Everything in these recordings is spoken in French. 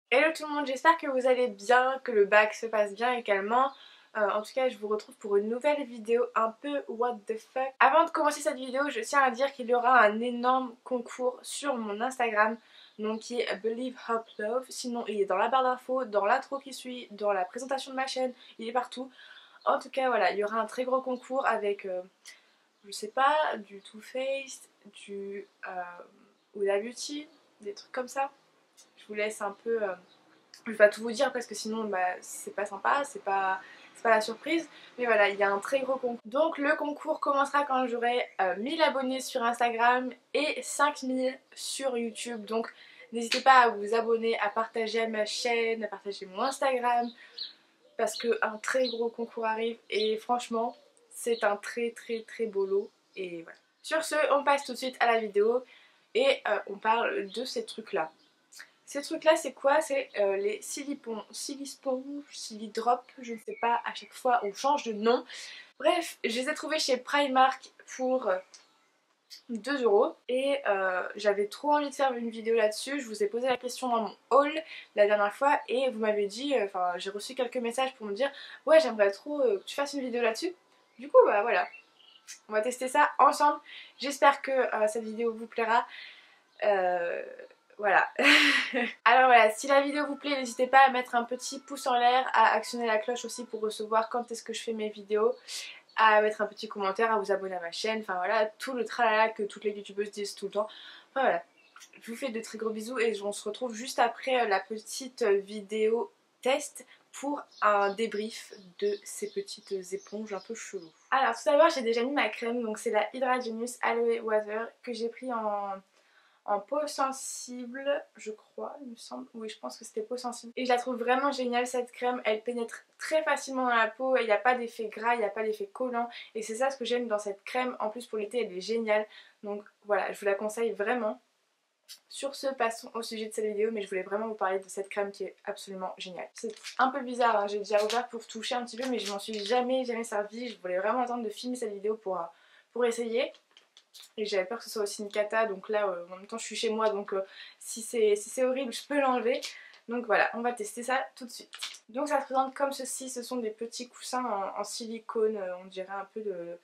Hello tout le monde, j'espère que vous allez bien, que le bac se passe bien également. En tout cas, je vous retrouve pour une nouvelle vidéo un peu what the fuck. Avant de commencer cette vidéo, je tiens à dire qu'il y aura un énorme concours sur mon Instagram, donc qui est Believe Hope Love. Sinon, il est dans la barre d'infos, dans l'intro qui suit, dans la présentation de ma chaîne, il est partout. En tout cas, voilà, il y aura un très gros concours avec, je sais pas, du Too Faced, du Huda Beauty, des trucs comme ça. Je vous laisse un peu... je vais pas tout vous dire parce que sinon bah, c'est pas sympa, c'est pas la surprise. Mais voilà, il y a un très gros concours. Donc le concours commencera quand j'aurai 1000 abonnés sur Instagram et 5000 sur YouTube. Donc n'hésitez pas à vous abonner, à partager à ma chaîne, à partager mon Instagram. Parce qu'un très gros concours arrive et franchement c'est un très beau lot. Et voilà. Sur ce, on passe tout de suite à la vidéo et on parle de ces trucs là. Ces trucs là c'est quoi? C'est les Silisponge, Silidrop, je ne sais pas, à chaque fois on change de nom. Bref, je les ai trouvés chez Primark pour 2 € et j'avais trop envie de faire une vidéo là-dessus. Je vous ai posé la question dans mon haul la dernière fois et vous m'avez dit, enfin j'ai reçu quelques messages pour me dire ouais j'aimerais trop que tu fasses une vidéo là-dessus. Du coup bah voilà, on va tester ça ensemble. J'espère que cette vidéo vous plaira. Euh, voilà. Alors voilà, si la vidéo vous plaît, n'hésitez pas à mettre un petit pouce en l'air, à actionner la cloche aussi pour recevoir quand est-ce que je fais mes vidéos, à mettre un petit commentaire, à vous abonner à ma chaîne, enfin voilà, tout le tralala que toutes les youtubeuses disent tout le temps. Enfin voilà, je vous fais de très gros bisous et on se retrouve juste après la petite vidéo test pour un débrief de ces petites éponges un peu cheloues. Alors tout d'abord j'ai déjà mis ma crème, donc c'est la Hydra Genius Aloe Water que j'ai pris en peau sensible, je crois, il me semble. Oui, je pense que c'était peau sensible. Et je la trouve vraiment géniale cette crème. Elle pénètre très facilement dans la peau. Il n'y a pas d'effet gras, il n'y a pas d'effet collant. Et c'est ça ce que j'aime dans cette crème. En plus pour l'été, elle est géniale. Donc voilà, je vous la conseille vraiment. Sur ce, passons au sujet de cette vidéo, mais je voulais vraiment vous parler de cette crème qui est absolument géniale. C'est un peu bizarre, hein. J'ai déjà ouvert pour toucher un petit peu, mais je m'en suis jamais servi. Je voulais vraiment attendre de filmer cette vidéo pour essayer. Et j'avais peur que ce soit aussi une cata, donc là en même temps je suis chez moi, donc si c'est horrible je peux l'enlever. Donc voilà, on va tester ça tout de suite. Donc ça se présente comme ceci, ce sont des petits coussins en silicone, on dirait un peu de,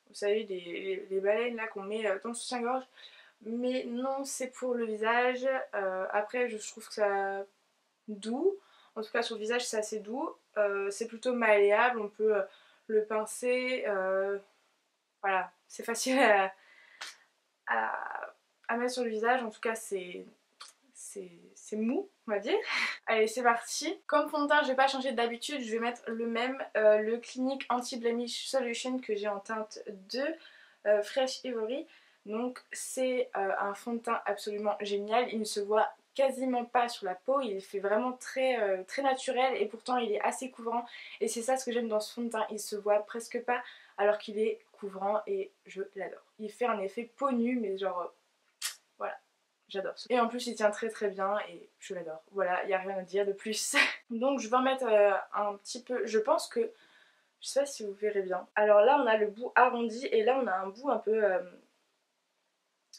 vous savez, les baleines là qu'on met dans le soutien-gorge. Mais non, c'est pour le visage. Après je trouve que ça doux, en tout cas sur le visage c'est assez doux. C'est plutôt malléable, on peut le pincer, voilà, c'est facile à mettre sur le visage, en tout cas c'est mou on va dire. Allez c'est parti. Comme fond de teint je vais pas changer d'habitude, je vais mettre le même, le Clinique Anti-Blemish Solution que j'ai en teinte 2, Fresh Ivory. Donc c'est un fond de teint absolument génial, il ne se voit quasiment pas sur la peau, il fait vraiment très naturel et pourtant il est assez couvrant et c'est ça ce que j'aime dans ce fond de teint, il se voit presque pas alors qu'il est couvrant et je l'adore. Il fait un effet peau nue mais genre voilà, j'adore. Et en plus il tient très bien et je l'adore. Voilà, il n'y a rien à dire de plus. Donc je vais en mettre un petit peu, je pense que, je sais pas si vous verrez bien. Alors là on a le bout arrondi et là on a un bout un peu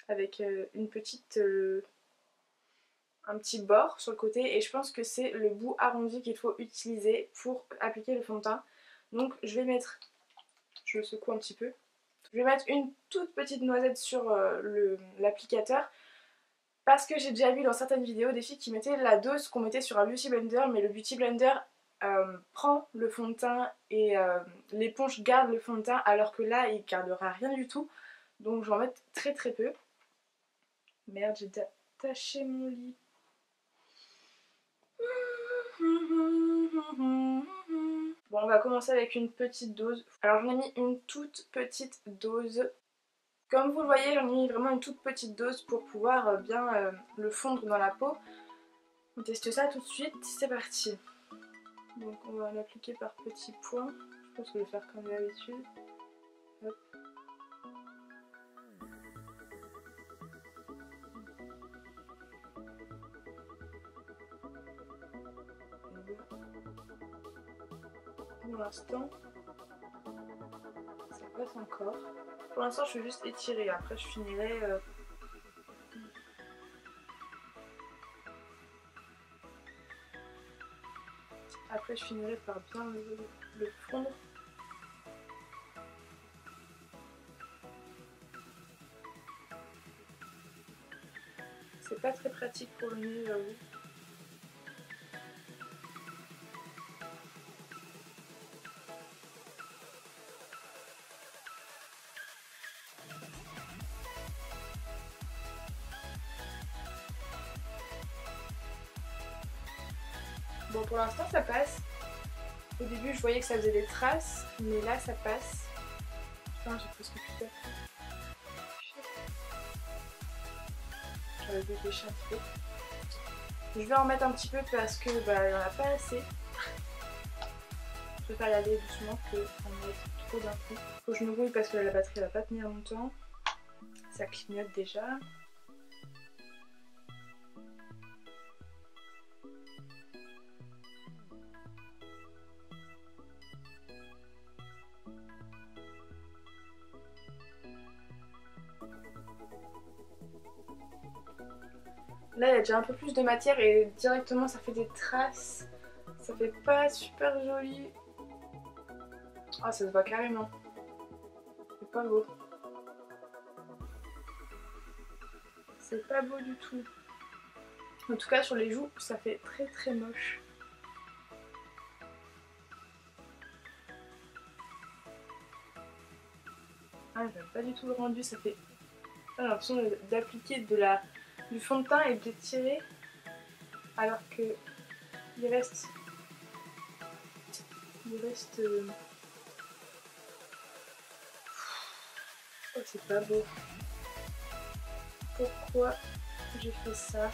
avec une petite... un petit bord sur le côté et je pense que c'est le bout arrondi qu'il faut utiliser pour appliquer le fond de teint. Donc je vais mettre, je le secoue un petit peu, je vais mettre une toute petite noisette sur l'applicateur parce que j'ai déjà vu dans certaines vidéos des filles qui mettaient la dose qu'on mettait sur un beauty blender, mais le beauty blender prend le fond de teint et l'éponge garde le fond de teint alors que là il gardera rien du tout. Donc je vais en mettre très peu. Merde, j'ai taché mon lit. Bon, on va commencer avec une petite dose. Alors j'en ai mis une toute petite dose. Comme vous le voyez, j'en ai mis vraiment une toute petite dose pour pouvoir bien le fondre dans la peau. On teste ça tout de suite, c'est parti. Donc on va l'appliquer par petits points. Je pense que je vais faire comme d'habitude. Hop. Pour l'instant, ça passe encore. Pour l'instant, je vais juste étirer. Après, je finirai. Après je finirai par bien le fondre. C'est pas très pratique pour le nez, j'avoue. Bon, pour l'instant ça passe. Au début je voyais que ça faisait des traces, mais là ça passe. Putain, j'ai presque plus de batterie. J'aurais dû pêcher un petit peu. Je vais en mettre un petit peu parce que bah, il n'y en a pas assez. Je préfère y aller doucement que en mettre trop d'un coup. Faut que je me rouille parce que la batterie va pas tenir longtemps. Ça clignote déjà. Là il y a déjà un peu plus de matière et directement ça fait des traces. Ça fait pas super joli. Ah, ça se voit carrément. C'est pas beau. C'est pas beau du tout. En tout cas sur les joues ça fait très très moche. Ah, j'aime pas du tout le rendu, ça fait... J'ai l'impression d'appliquer du fond de teint et de l'étirer alors que il reste oh, c'est pas beau. Pourquoi j'ai fait ça?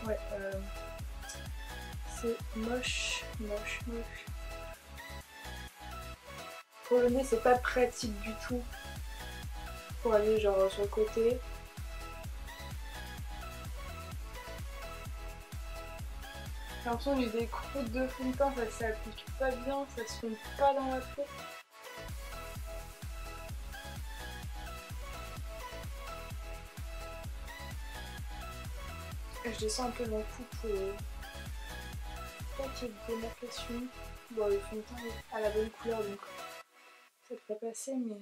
Ouais, c'est moche. Pour le nez c'est pas pratique du tout. Pour aller genre sur le côté. J'ai l'impression que j'ai des croûtes de fond de teint, ça s'applique pas bien, ça se fond pas dans la peau. Et je descends un peu mon cou pour pas qu'il y ait de démarcation. Bon, le fond de teint est à la bonne couleur donc ça devrait passer, mais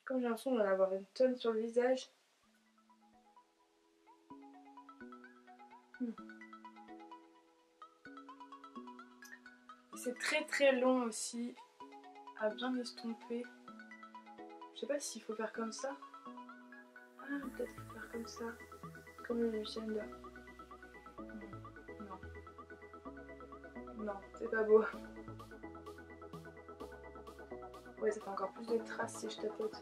comme j'ai l'impression d'en avoir une tonne sur le visage. C'est très très long aussi à bien estomper. Je sais pas s'il faut faire comme ça. Ah, peut-être qu'il faut faire comme ça. Comme le Lucienda. Non. Non, c'est pas beau. Ouais, ça fait encore plus de traces si je tapote.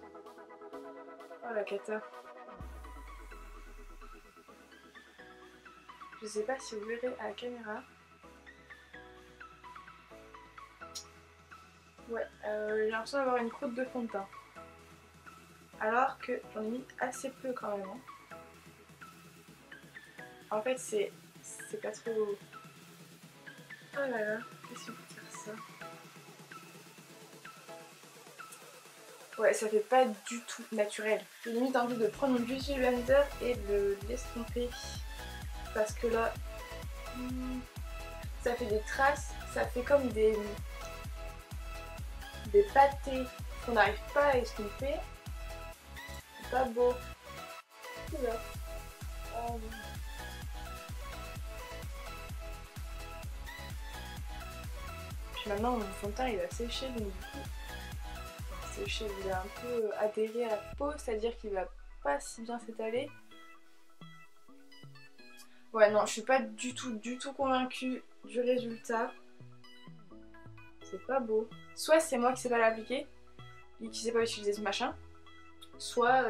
Oh la cata. Je sais pas si vous verrez à la caméra. Ouais, j'ai l'impression d'avoir une croûte de fond de teint. Alors que j'en ai mis assez peu quand même. Hein. En fait, c'est pas trop... Oh là là, qu'est-ce qu'on peut dire ça? Ouais, ça fait pas du tout naturel. J'ai limite envie de prendre mon beauty blender et de l'estomper. Parce que là, ça fait des traces, ça fait comme des pâtés qu'on n'arrive pas à estomper. C'est pas beau. Oula. Puis maintenant mon fond de teint il a séché donc du coup séché, il a un peu adhéré à la peau, c'est-à-dire qu'il va pas si bien s'étaler. Ouais non, je suis pas du tout convaincue du résultat. C'est pas beau. Soit c'est moi qui sais pas l'appliquer et qui sais pas utiliser ce machin, soit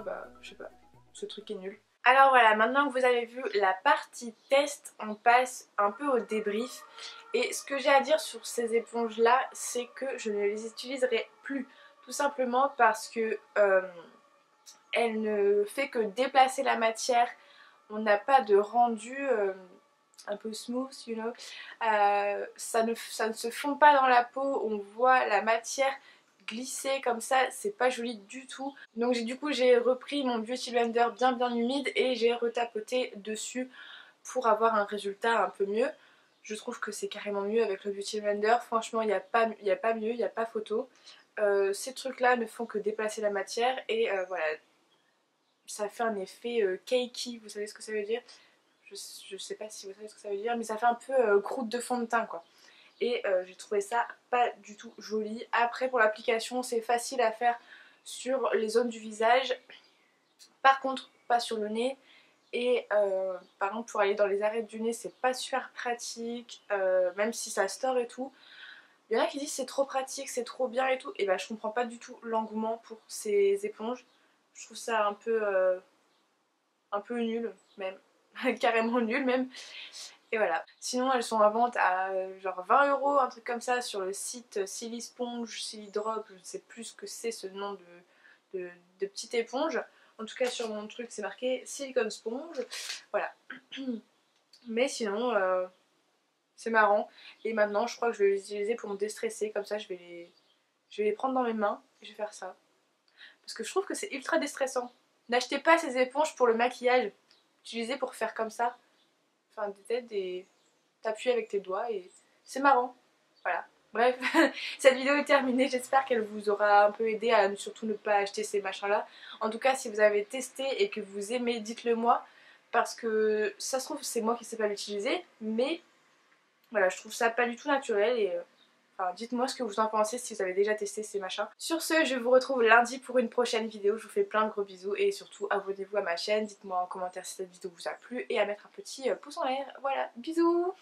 bah je sais pas, ce truc est nul. Alors voilà, maintenant que vous avez vu la partie test, on passe un peu au débrief. Et ce que j'ai à dire sur ces éponges là, c'est que je ne les utiliserai plus. Tout simplement parce que elle ne fait que déplacer la matière. On n'a pas de rendu un peu smooth, you know. Ça ne se fond pas dans la peau, on voit la matière glisser comme ça, c'est pas joli du tout. Donc j'ai repris mon Beauty Blender bien humide et j'ai retapoté dessus pour avoir un résultat un peu mieux. Je trouve que c'est carrément mieux avec le Beauty Blender, franchement il n'y a pas mieux, il n'y a pas photo. Ces trucs là ne font que déplacer la matière et voilà, ça fait un effet cakey, vous savez ce que ça veut dire? Je sais pas si vous savez ce que ça veut dire, mais ça fait un peu croûte de fond de teint quoi. Et j'ai trouvé ça pas du tout joli. Après pour l'application c'est facile à faire sur les zones du visage, par contre pas sur le nez. Et par exemple pour aller dans les arêtes du nez c'est pas super pratique, même si ça store et tout. Il y en a qui disent c'est trop pratique, c'est trop bien et tout, et bah je comprends pas du tout l'engouement pour ces éponges. Je trouve ça un peu nul même, carrément nul même. Et voilà. Sinon elles sont à vente à genre 20 €, un truc comme ça, sur le site Silly Sponge, Silly Drop, je ne sais plus ce que c'est ce nom de petite éponge. En tout cas sur mon truc c'est marqué Silicone Sponge. Voilà. Mais sinon c'est marrant. Et maintenant je crois que je vais les utiliser pour me déstresser. Comme ça je vais les prendre dans mes mains et je vais faire ça. Parce que je trouve que c'est ultra déstressant. N'achetez pas ces éponges pour le maquillage. Utilisez pour faire comme ça. Enfin des têtes et t'appuies avec tes doigts et c'est marrant. Voilà. Bref, cette vidéo est terminée, j'espère qu'elle vous aura un peu aidé à surtout ne pas acheter ces machins là. En tout cas si vous avez testé et que vous aimez, dites-le moi, parce que ça se trouve c'est moi qui sais pas l'utiliser, mais voilà, je trouve ça pas du tout naturel et enfin, dites-moi ce que vous en pensez si vous avez déjà testé ces machins. Sur ce, je vous retrouve lundi pour une prochaine vidéo, je vous fais plein de gros bisous et surtout abonnez-vous à ma chaîne, dites-moi en commentaire si cette vidéo vous a plu et à mettre un petit pouce en l'air. Voilà, bisous!